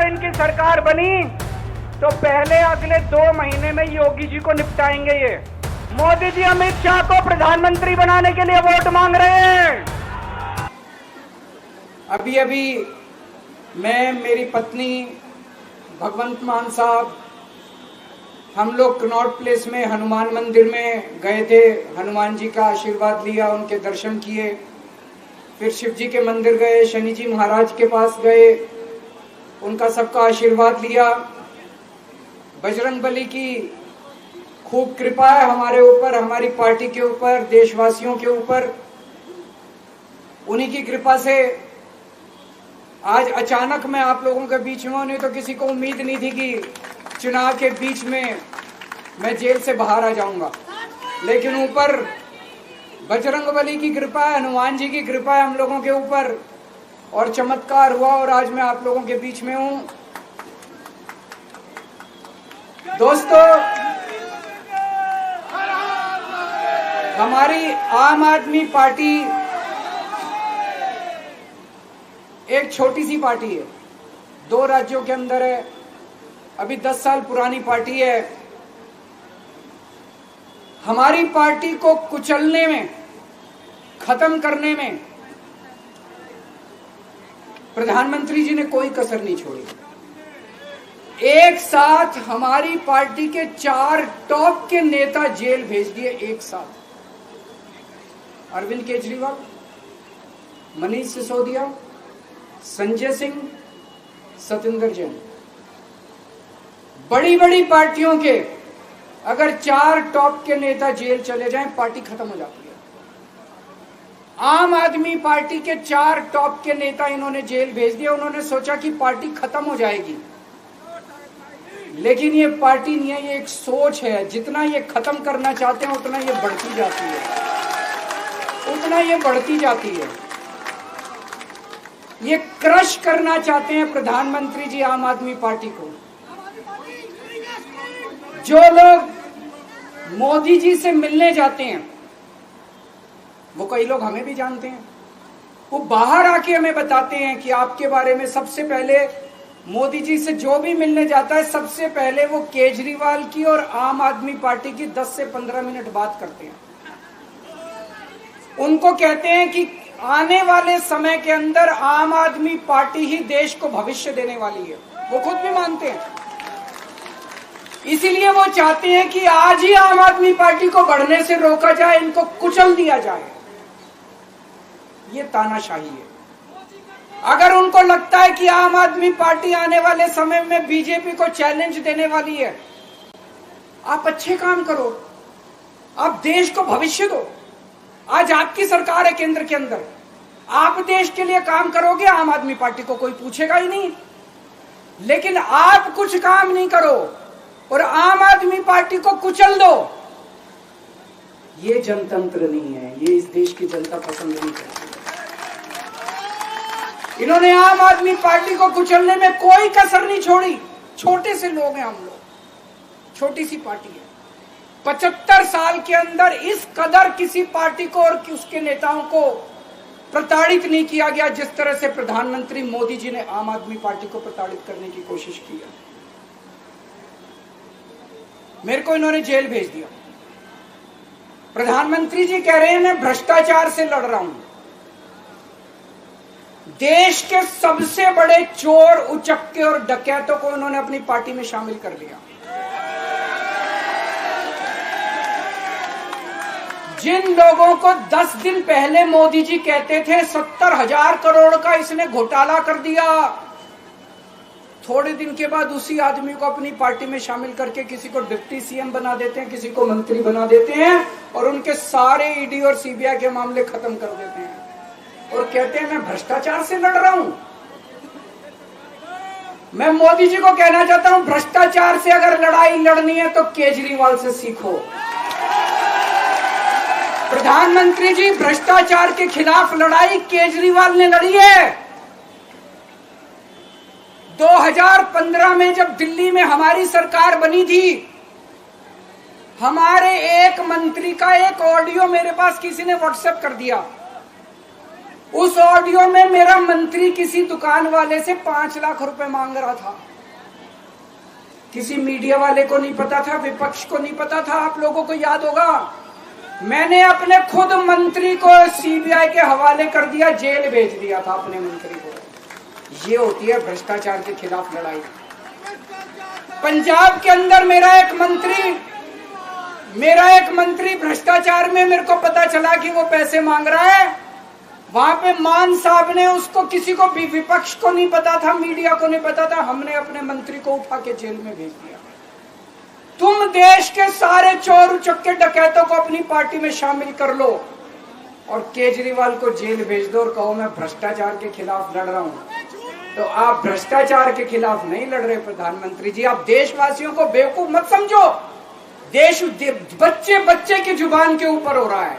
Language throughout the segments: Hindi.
इनकी सरकार बनी तो पहले अगले 2 महीने में योगी जी को निपटाएंगे। ये मोदी जी अमित शाह को प्रधानमंत्री बनाने के लिए वोट मांग रहे हैं। अभी मैं, मेरी पत्नी भगवंत मान साहब, हम लोग कनॉट प्लेस में हनुमान मंदिर में गए थे। हनुमान जी का आशीर्वाद लिया, उनके दर्शन किए। फिर शिव जी के मंदिर गए, शनि जी महाराज के पास गए, उनका सबका आशीर्वाद लिया। बजरंग बली की खूब कृपा है हमारे ऊपर, हमारी पार्टी के ऊपर, देशवासियों के ऊपर। उन्हीं की कृपा से आज अचानक मैं आप लोगों के बीच में हूं। नहीं तो किसी को उम्मीद नहीं थी कि चुनाव के बीच में मैं जेल से बाहर आ जाऊंगा, लेकिन ऊपर बजरंग बली की कृपा है, हनुमान जी की कृपा है हम लोगों के ऊपर, और चमत्कार हुआ और आज मैं आप लोगों के बीच में हूं। दोस्तों, हमारी आम आदमी पार्टी एक छोटी सी पार्टी है, 2 राज्यों के अंदर है, अभी 10 साल पुरानी पार्टी है। हमारी पार्टी को कुचलने में, खत्म करने में प्रधानमंत्री जी ने कोई कसर नहीं छोड़ी। एक साथ हमारी पार्टी के 4 टॉप के नेता जेल भेज दिए एक साथ। अरविंद केजरीवाल, मनीष सिसोदिया, संजय सिंह, सत्येंद्र जैन। बड़ी बड़ी पार्टियों के अगर 4 टॉप के नेता जेल चले जाएं, पार्टी खत्म हो जाती है। आम आदमी पार्टी के 4 टॉप के नेता इन्होंने जेल भेज दिया। उन्होंने सोचा कि पार्टी खत्म हो जाएगी, लेकिन ये पार्टी नहीं है, ये एक सोच है। जितना ये खत्म करना चाहते हैं उतना ये बढ़ती जाती है, उतना ये बढ़ती जाती है। ये क्रश करना चाहते हैं प्रधानमंत्री जी आम आदमी पार्टी को। जो लोग मोदी जी से मिलने जाते हैं, वो कई लोग हमें भी जानते हैं, वो बाहर आके हमें बताते हैं कि आपके बारे में सबसे पहले मोदी जी से जो भी मिलने जाता है, सबसे पहले वो केजरीवाल की और आम आदमी पार्टी की 10 से 15 मिनट बात करते हैं। उनको कहते हैं कि आने वाले समय के अंदर आम आदमी पार्टी ही देश को भविष्य देने वाली है। वो खुद भी मानते हैं। इसीलिए वो चाहते हैं कि आज ही आम आदमी पार्टी को बढ़ने से रोका जाए, इनको कुचल दिया जाए। ये तानाशाही है। अगर उनको लगता है कि आम आदमी पार्टी आने वाले समय में बीजेपी को चैलेंज देने वाली है, आप अच्छे काम करो, आप देश को भविष्य दो। आज आपकी सरकार है केंद्र के अंदर, आप देश के लिए काम करोगे, आम आदमी पार्टी को कोई पूछेगा ही नहीं। लेकिन आप कुछ काम नहीं करो और आम आदमी पार्टी को कुचल दो, ये जनतंत्र नहीं है, ये इस देश की जनता पसंद नहीं करती। इन्होंने आम आदमी पार्टी को कुचलने में कोई कसर नहीं छोड़ी। छोटे से लोग हैं हम लोग, छोटी सी पार्टी है। 75 साल के अंदर इस कदर किसी पार्टी को और उसके नेताओं को प्रताड़ित नहीं किया गया जिस तरह से प्रधानमंत्री मोदी जी ने आम आदमी पार्टी को प्रताड़ित करने की कोशिश की है। मेरे को इन्होंने जेल भेज दिया। प्रधानमंत्री जी कह रहे हैं मैं भ्रष्टाचार से लड़ रहा हूं। देश के सबसे बड़े चोर, उचक्के और डकैतों को उन्होंने अपनी पार्टी में शामिल कर लिया। जिन लोगों को 10 दिन पहले मोदी जी कहते थे 70,000 करोड़ का इसने घोटाला कर दिया, थोड़े दिन के बाद उसी आदमी को अपनी पार्टी में शामिल करके किसी को डिप्टी सीएम बना देते हैं, किसी को मंत्री बना देते हैं और उनके सारे ईडी और सीबीआई के मामले खत्म कर देते हैं और कहते हैं मैं भ्रष्टाचार से लड़ रहा हूं। मैं मोदी जी को कहना चाहता हूं, भ्रष्टाचार से अगर लड़ाई लड़नी है तो केजरीवाल से सीखो। प्रधानमंत्री जी, भ्रष्टाचार के खिलाफ लड़ाई केजरीवाल ने लड़ी है। 2015 में जब दिल्ली में हमारी सरकार बनी थी, हमारे एक मंत्री का एक ऑडियो मेरे पास किसी ने व्हाट्सएप कर दिया। उस ऑडियो में मेरा मंत्री किसी दुकान वाले से 5 लाख रुपए मांग रहा था। किसी मीडिया वाले को नहीं पता था, विपक्ष को नहीं पता था। आप लोगों को याद होगा, मैंने अपने खुद मंत्री को सीबीआई के हवाले कर दिया, जेल भेज दिया था अपने मंत्री को। ये होती है भ्रष्टाचार के खिलाफ लड़ाई। पंजाब के अंदर मेरा एक मंत्री भ्रष्टाचार में, मेरे को पता चला कि वो पैसे मांग रहा है। वहां पे मान साहब ने उसको, किसी को भी, विपक्ष को नहीं पता था, मीडिया को नहीं पता था, हमने अपने मंत्री को उठा के जेल में भेज दिया। तुम देश के सारे चोर उचक्के डकैतों को अपनी पार्टी में शामिल कर लो और केजरीवाल को जेल भेज दो और कहो मैं भ्रष्टाचार के खिलाफ लड़ रहा हूं। तो आप भ्रष्टाचार के खिलाफ नहीं लड़ रहे प्रधानमंत्री जी। आप देशवासियों को बेवकूफ मत समझो। देश बच्चे बच्चे की जुबान के ऊपर हो रहा है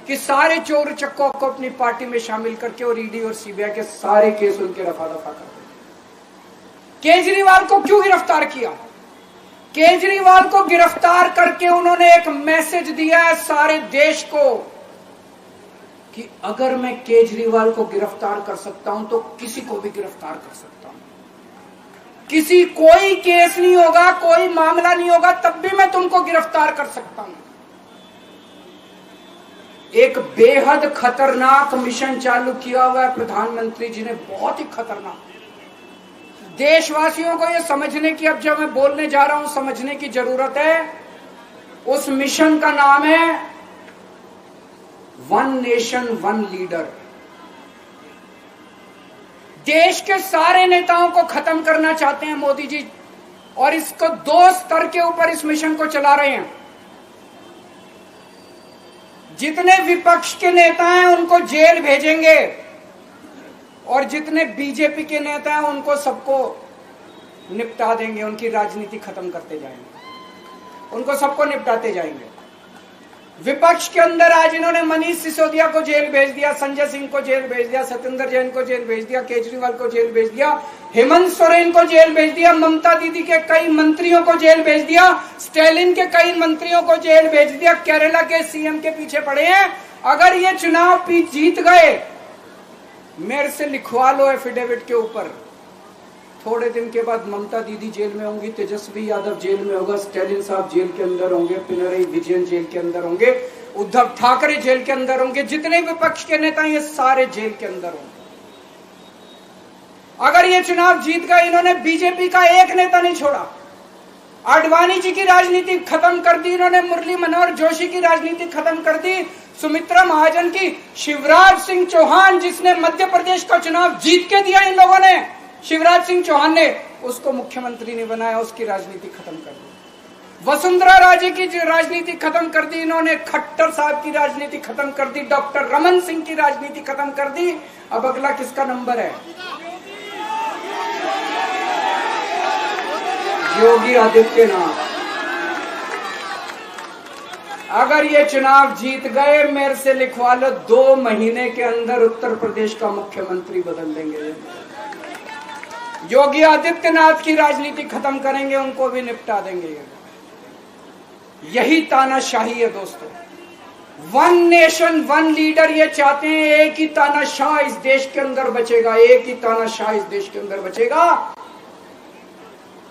कि सारे चोर चक्कों को अपनी पार्टी में शामिल करके और ईडी और सीबीआई के सारे केस उनके रफा दफा कर दो। केजरीवाल को क्यों गिरफ्तार किया? केजरीवाल को गिरफ्तार करके उन्होंने एक मैसेज दिया है सारे देश को कि अगर मैं केजरीवाल को गिरफ्तार कर सकता हूं तो किसी को भी गिरफ्तार कर सकता हूं। कोई केस नहीं होगा, कोई मामला नहीं होगा, तब भी मैं तुमको गिरफ्तार कर सकता हूं। एक बेहद खतरनाक मिशन चालू किया हुआ है प्रधानमंत्री जी ने, बहुत ही खतरनाक। देशवासियों को यह समझने की, अब जब मैं बोलने जा रहा हूं, समझने की जरूरत है। उस मिशन का नाम है वन नेशन वन लीडर। देश के सारे नेताओं को खत्म करना चाहते हैं मोदी जी, और इसको 2 स्तर के ऊपर इस मिशन को चला रहे हैं। जितने विपक्ष के नेता हैं उनको जेल भेजेंगे और जितने बीजेपी के नेता हैं उनको सबको निपटा देंगे, उनकी राजनीति खत्म करते जाएंगे, उनको सबको निपटाते जाएंगे। विपक्ष के अंदर आज इन्होंने मनीष सिसोदिया को जेल भेज दिया, संजय सिंह को जेल भेज दिया, सत्येंद्र जैन को जेल भेज दिया, केजरीवाल को जेल भेज दिया, हेमंत सोरेन को जेल भेज दिया, ममता दीदी के कई मंत्रियों को जेल भेज दिया, स्टालिन के कई मंत्रियों को जेल भेज दिया, केरला के सीएम के पीछे पड़े हैं। अगर ये चुनाव जीत गए, मेरे से लिखवा लो एफिडेविट के ऊपर, थोड़े दिन के बाद ममता दीदी जेल में होंगी, तेजस्वी यादव जेल में होगा, स्टालिन साहब जेल के अंदर होंगे, पिनरई विजयन जेल के अंदर होंगे, उद्धव ठाकरे जेल के अंदर होंगे, जितने विपक्ष के नेता ये सारे जेल के अंदर होंगे। अगर ये चुनाव जीत गए, इन्होंने बीजेपी का एक नेता नहीं छोड़ा। आडवाणी जी की राजनीति खत्म कर दी इन्होंने, मुरली मनोहर जोशी की राजनीति खत्म कर दी, सुमित्रा महाजन की, शिवराज सिंह चौहान जिसने मध्य प्रदेश का चुनाव जीत के दिया, इन लोगों ने, शिवराज सिंह चौहान ने उसको मुख्यमंत्री नहीं बनाया, उसकी राजनीति खत्म कर दी। वसुंधरा राजे की राजनीति खत्म कर दी इन्होंने, खट्टर साहब की राजनीति खत्म कर दी, डॉक्टर रमन सिंह की राजनीति खत्म कर दी। अब अगला किसका नंबर है? योगी आदित्यनाथ। अगर ये चुनाव जीत गए, मेरे से लिखवा लो, 2 महीने के अंदर उत्तर प्रदेश का मुख्यमंत्री बदल देंगे। योगी आदित्यनाथ की राजनीति खत्म करेंगे, उनको भी निपटा देंगे। यही तानाशाही है दोस्तों। वन नेशन वन लीडर ये चाहते हैं, एक ही तानाशाह इस देश के अंदर बचेगा, एक ही तानाशाह इस देश के अंदर बचेगा।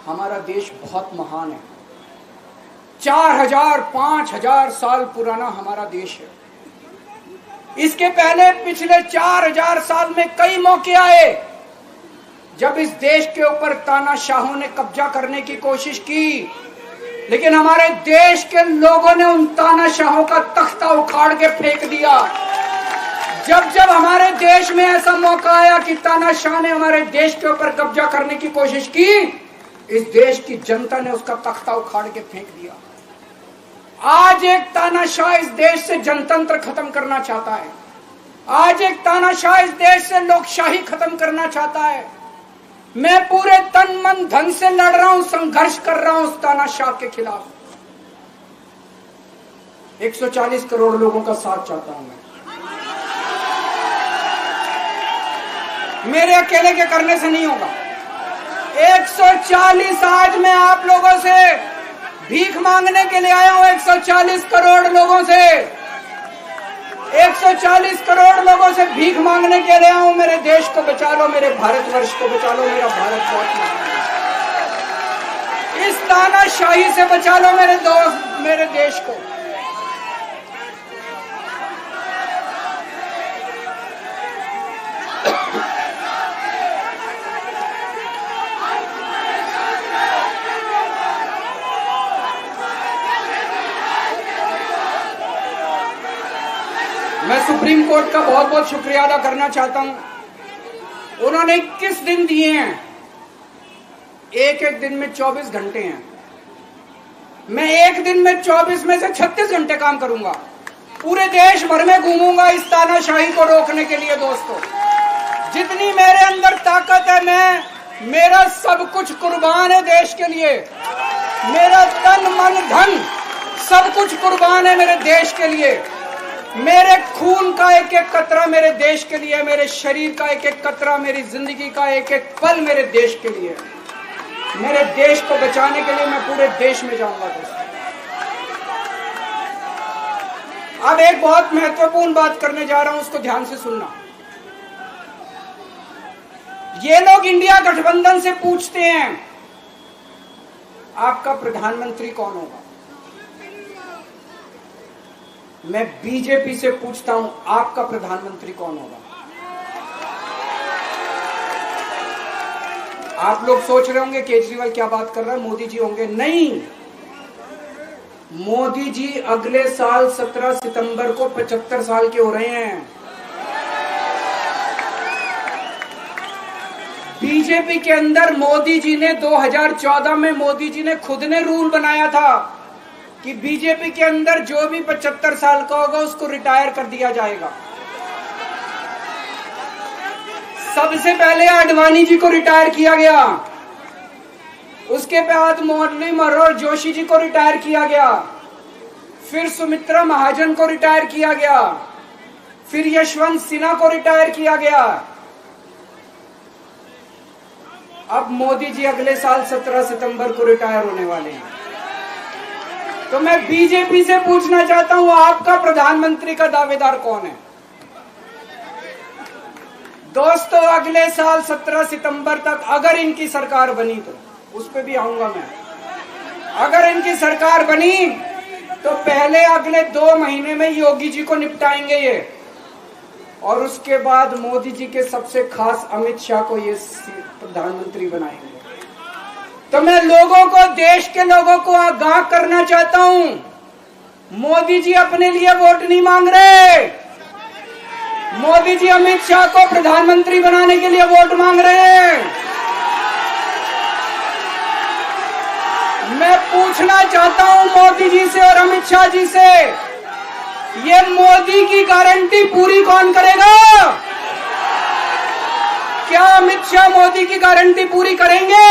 हमारा देश बहुत महान है, 4000 5000 साल पुराना हमारा देश है। इसके पहले पिछले 4000 साल में कई मौके आए जब इस देश के ऊपर तानाशाहों ने कब्जा करने की कोशिश की, लेकिन हमारे देश के लोगों ने उन तानाशाहों का तख्ता उखाड़ के फेंक दिया। जब जब हमारे देश में ऐसा मौका आया कि तानाशाह ने हमारे देश के ऊपर कब्जा करने की कोशिश की, इस देश की जनता ने उसका तख्ता उखाड़ के फेंक दिया। आज एक तानाशाह इस देश से जनतंत्र खत्म करना चाहता है, आज एक तानाशाह इस देश से लोकशाही खत्म करना चाहता है। मैं पूरे तन मन धन से लड़ रहा हूं, संघर्ष कर रहा हूं उस तानाशाह के खिलाफ। 140 करोड़ लोगों का साथ चाहता हूं मैं। मेरे अकेले के करने से नहीं होगा। 140 आज मैं आप लोगों से भीख मांगने के लिए आया हूं, 140 करोड़ लोगों से, 140 करोड़ लोगों से भीख मांगने के लिए आऊं, मेरे देश को बचा लो, मेरे भारतवर्ष को बचा लो, मेरा भारत बहुत महान है। इस तानाशाही से बचा लो मेरे दोस्त, मेरे देश को। मैं सुप्रीम कोर्ट का बहुत बहुत शुक्रिया अदा करना चाहता हूं। उन्होंने 21 दिन दिए हैं, एक एक दिन में 24 घंटे हैं। मैं एक दिन में 24 में से 36 घंटे काम करूंगा, पूरे देश भर में घूमूंगा इस तानाशाही को रोकने के लिए। दोस्तों, जितनी मेरे अंदर ताकत है, मेरा सब कुछ कुर्बान है देश के लिए। मेरा तन मन धन सब कुछ कुर्बान है मेरे देश के लिए। मेरे खून का एक एक कतरा मेरे देश के लिए, मेरे शरीर का एक एक कतरा, मेरी जिंदगी का एक एक पल मेरे देश के लिए। मेरे देश को बचाने के लिए मैं पूरे देश में जाऊंगा। दोस्तों, अब एक बहुत महत्वपूर्ण बात करने जा रहा हूं, उसको ध्यान से सुनना। ये लोग इंडिया गठबंधन से पूछते हैं आपका प्रधानमंत्री कौन होगा। मैं बीजेपी से पूछता हूं आपका प्रधानमंत्री कौन होगा। आप लोग सोच रहे होंगे केजरीवाल क्या बात कर रहा है, मोदी जी होंगे। नहीं, मोदी जी अगले साल 17 सितंबर को 75 साल के हो रहे हैं। बीजेपी के अंदर मोदी जी ने 2014 में मोदी जी ने खुद ने रूल बनाया था कि बीजेपी के अंदर जो भी 75 साल का होगा उसको रिटायर कर दिया जाएगा। सबसे पहले आडवाणी जी को रिटायर किया गया, उसके बाद मुरली मनोहर जोशी जी को रिटायर किया गया, फिर सुमित्रा महाजन को रिटायर किया गया, फिर यशवंत सिन्हा को रिटायर किया गया। अब मोदी जी अगले साल 17 सितंबर को रिटायर होने वाले हैं। तो मैं बीजेपी से पूछना चाहता हूं आपका प्रधानमंत्री का दावेदार कौन है। दोस्तों, अगले साल 17 सितंबर तक अगर इनकी सरकार बनी, तो उस पर भी आऊंगा मैं। अगर इनकी सरकार बनी तो पहले अगले 2 महीने में योगी जी को निपटाएंगे ये, और उसके बाद मोदी जी के सबसे खास अमित शाह को ये प्रधानमंत्री बनाएंगे। तो मैं लोगों को, देश के लोगों को आगाह करना चाहता हूं, मोदी जी अपने लिए वोट नहीं मांग रहे। मोदी जी अमित शाह को प्रधानमंत्री बनाने के लिए वोट मांग रहे हैं। मैं पूछना चाहता हूं मोदी जी से और अमित शाह जी से, ये मोदी की गारंटी पूरी कौन करेगा? क्या अमित शाह मोदी की गारंटी पूरी करेंगे?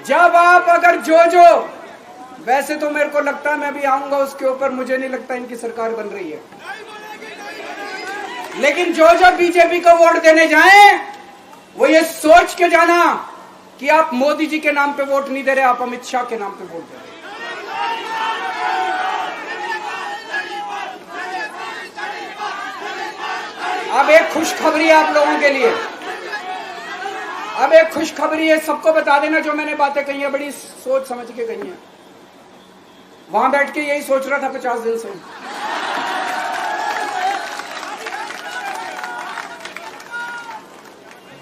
जब आप अगर जो वैसे तो मेरे को लगता है, मैं भी आऊंगा उसके ऊपर, मुझे नहीं लगता इनकी सरकार बन रही है, लेकिन जो बीजेपी को वोट देने जाएं वो ये सोच के जाना कि आप मोदी जी के नाम पे वोट नहीं दे रहे, आप अमित शाह के नाम पे वोट दे रहे। अब एक खुशखबरी है आप लोगों के लिए, अब एक खुशखबरी है, सबको बता देना जो मैंने बातें कही है बड़ी सोच समझ के कही है। वहां बैठ के यही सोच रहा था 50 दिन से।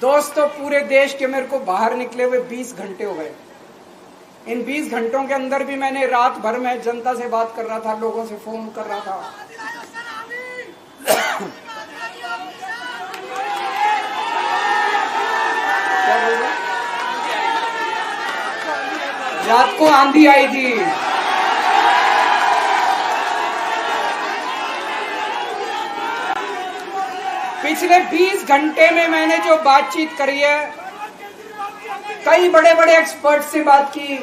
दोस्तों, पूरे देश के मेरे को बाहर निकले हुए 20 घंटे हो गए। इन 20 घंटों के अंदर भी मैंने रात भर में जनता से बात कर रहा था, लोगों से फोन कर रहा था। रात को आंधी आई थी, पिछले 20 घंटे में मैंने जो बातचीत करी है, कई बड़े बड़े एक्सपर्ट से बात की,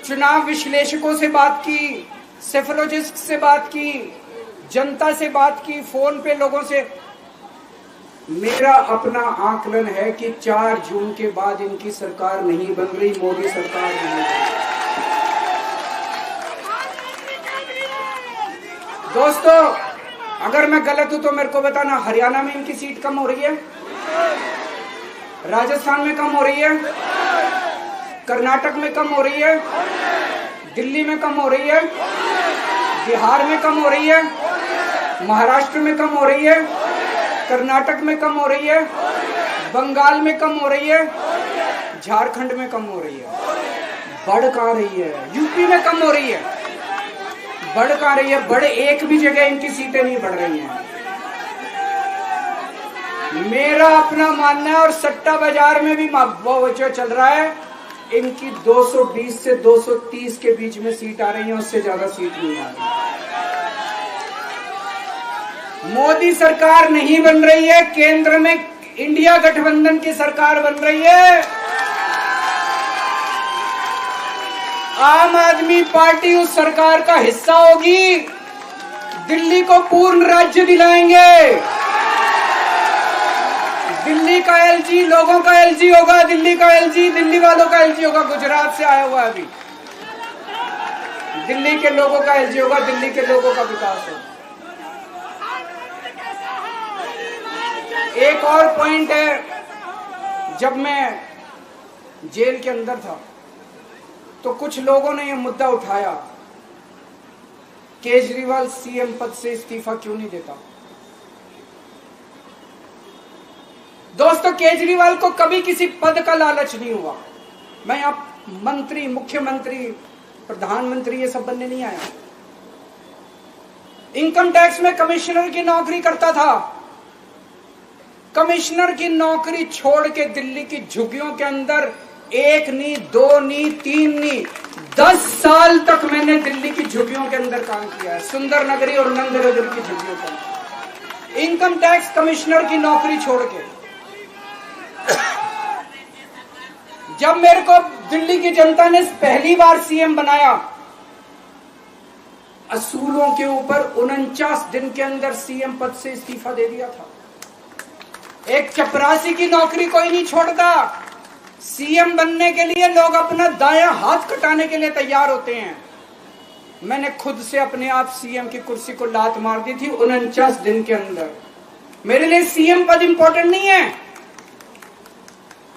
चुनाव विश्लेषकों से बात की, सेफोलॉजिस्ट से बात की, जनता से बात की, फोन पे लोगों से। मेरा अपना आकलन है कि 4 जून के बाद इनकी सरकार नहीं बन रही, मोदी सरकार नहीं बन रही। दोस्तों, अगर मैं गलत हूं तो मेरे को बताना, हरियाणा में इनकी सीट कम हो रही है, राजस्थान में कम हो रही है, कर्नाटक में कम हो रही है, दिल्ली में कम हो रही है, बिहार में कम हो रही है, महाराष्ट्र में कम हो रही है, कर्नाटक में कम हो रही है, बंगाल में कम हो रही है, झारखंड में कम हो रही है। बढ़ कहां रही है? यूपी में कम हो रही है, बढ़ कहां रही है? बड़े एक भी जगह इनकी सीटें नहीं बढ़ रही हैं। मेरा अपना मानना है, और सट्टा बाजार में भी वो जो चल रहा है, इनकी 220 से 230 के बीच में सीट आ रही है, उससे ज्यादा सीट नहीं आ रही। मोदी सरकार नहीं बन रही है, केंद्र में इंडिया गठबंधन की सरकार बन रही है। आम आदमी पार्टी उस सरकार का हिस्सा होगी। दिल्ली को पूर्ण राज्य दिलाएंगे। दिल्ली का एलजी लोगों का एलजी होगा, दिल्ली का एलजी दिल्ली वालों का एलजी होगा। गुजरात से आया हुआ है अभी, दिल्ली के लोगों का एलजी होगा, दिल्ली के लोगों का विकास होगा। एक और पॉइंट है, जब मैं जेल के अंदर था तो कुछ लोगों ने यह मुद्दा उठाया, केजरीवाल सीएम पद से इस्तीफा क्यों नहीं देता। दोस्तों, केजरीवाल को कभी किसी पद का लालच नहीं हुआ। मैं यहां मंत्री, मुख्यमंत्री, प्रधानमंत्री ये सब बनने नहीं आया। इनकम टैक्स में कमिश्नर की नौकरी करता था। कमिश्नर की नौकरी छोड़ के दिल्ली की झुग्गियों के अंदर 1 नहीं, 2 नहीं, 3 नहीं, 10 साल तक मैंने दिल्ली की झुग्गियों के अंदर काम किया है, सुंदर नगरी और नंदनगर की झुग्गियों के अंदर। इनकम टैक्स कमिश्नर की नौकरी छोड़ के जब मेरे को दिल्ली की जनता ने पहली बार सीएम बनाया, असूलों के ऊपर 49 दिन के अंदर सीएम पद से इस्तीफा दे दिया था। एक चपरासी की नौकरी कोई नहीं छोड़ता। सीएम बनने के लिए लोग अपना दायां हाथ कटाने के लिए तैयार होते हैं। मैंने खुद से अपने आप सीएम की कुर्सी को लात मार दी थी 49 दिन के अंदर। मेरे लिए सीएम पद इंपॉर्टेंट नहीं है।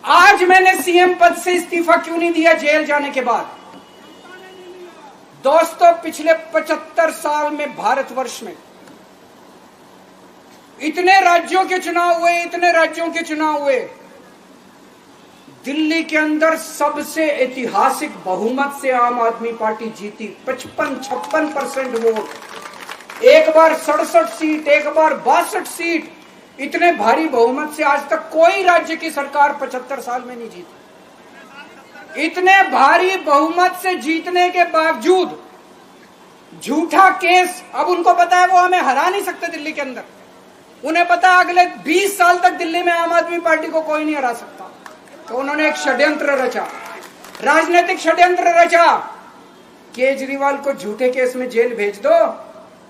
आज मैंने सीएम पद से इस्तीफा क्यों नहीं दिया जेल जाने के बाद? दोस्तों, पिछले 75 साल में भारतवर्ष में इतने राज्यों के चुनाव हुए, इतने राज्यों के चुनाव हुए, दिल्ली के अंदर सबसे ऐतिहासिक बहुमत से आम आदमी पार्टी जीती। 55-56% वोट, एक बार 67 सीट, एक बार 62 सीट। इतने भारी बहुमत से आज तक कोई राज्य की सरकार 75 साल में नहीं जीती। इतने भारी बहुमत से जीतने के बावजूद झूठा केस, अब उनको पता है वो हमें हरा नहीं सकते दिल्ली के अंदर। उन्हें पता है अगले 20 साल तक दिल्ली में आम आदमी पार्टी को कोई नहीं हरा सकता। तो उन्होंने एक षड्यंत्र रचा, राजनीतिक षड्यंत्र रचा। केजरीवाल को झूठे केस में जेल भेज दो,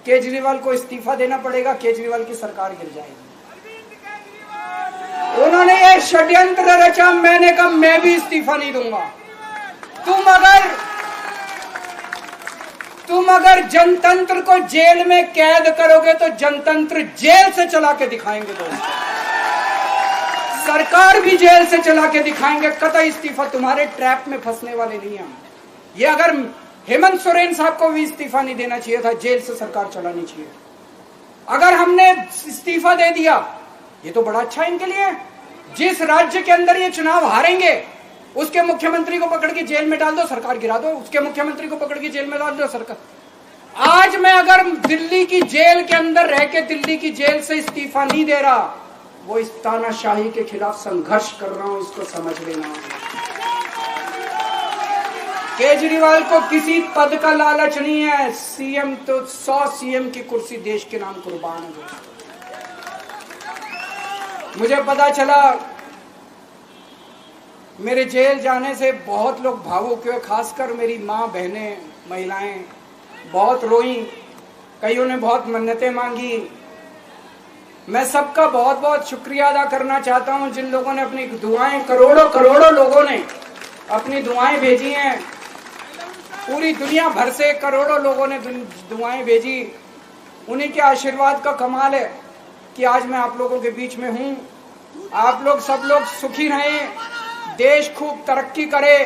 केजरीवाल को इस्तीफा देना पड़ेगा, केजरीवाल की सरकार गिर जाएगी। उन्होंने ये षड्यंत्र रचा। मैंने कहा मैं भी इस्तीफा नहीं दूंगा। तुम अगर जनतंत्र को जेल में कैद करोगे तो जनतंत्र जेल से चला के दिखाएंगे। दोस्तों, सरकार भी जेल से चला के दिखाएंगे। कतई इस्तीफा, तुम्हारे ट्रैप में फंसने वाले नहीं हम। ये अगर हेमंत सोरेन साहब को भी इस्तीफा नहीं देना चाहिए था, जेल से सरकार चलानी चाहिए। अगर हमने इस्तीफा दे दिया, ये तो बड़ा अच्छा इनके लिए। जिस राज्य के अंदर ये चुनाव हारेंगे उसके मुख्यमंत्री को पकड़ के जेल में डाल दो, सरकार गिरा दो। उसके मुख्यमंत्री को पकड़ के जेल में डाल दो, सरकार। आज मैं अगर दिल्ली की जेल के अंदर रह के दिल्ली की जेल से इस्तीफा नहीं दे रहा, वो इस तानाशाही के खिलाफ संघर्ष कर रहा हूं, इसको समझ लेना। केजरीवाल को किसी पद का लालच नहीं है। सीएम तो 100 सीएम की कुर्सी देश के नाम कुर्बान है। मुझे पता चला, मेरे जेल जाने से बहुत लोग भावुक हुए, खासकर मेरी माँ, बहनें, महिलाएं बहुत रोई। कईयों ने बहुत मन्नतें मांगी। मैं सबका बहुत बहुत शुक्रिया अदा करना चाहता हूं जिन लोगों ने अपनी दुआएं, करोड़ों लोगों ने अपनी दुआएं भेजी हैं। पूरी दुनिया भर से करोड़ों लोगों ने दुआएं भेजी। उन्हीं के आशीर्वाद का कमाल है कि आज मैं आप लोगों के बीच में हूँ। आप लोग सब लोग सुखी रहें, देश खूब तरक्की करे,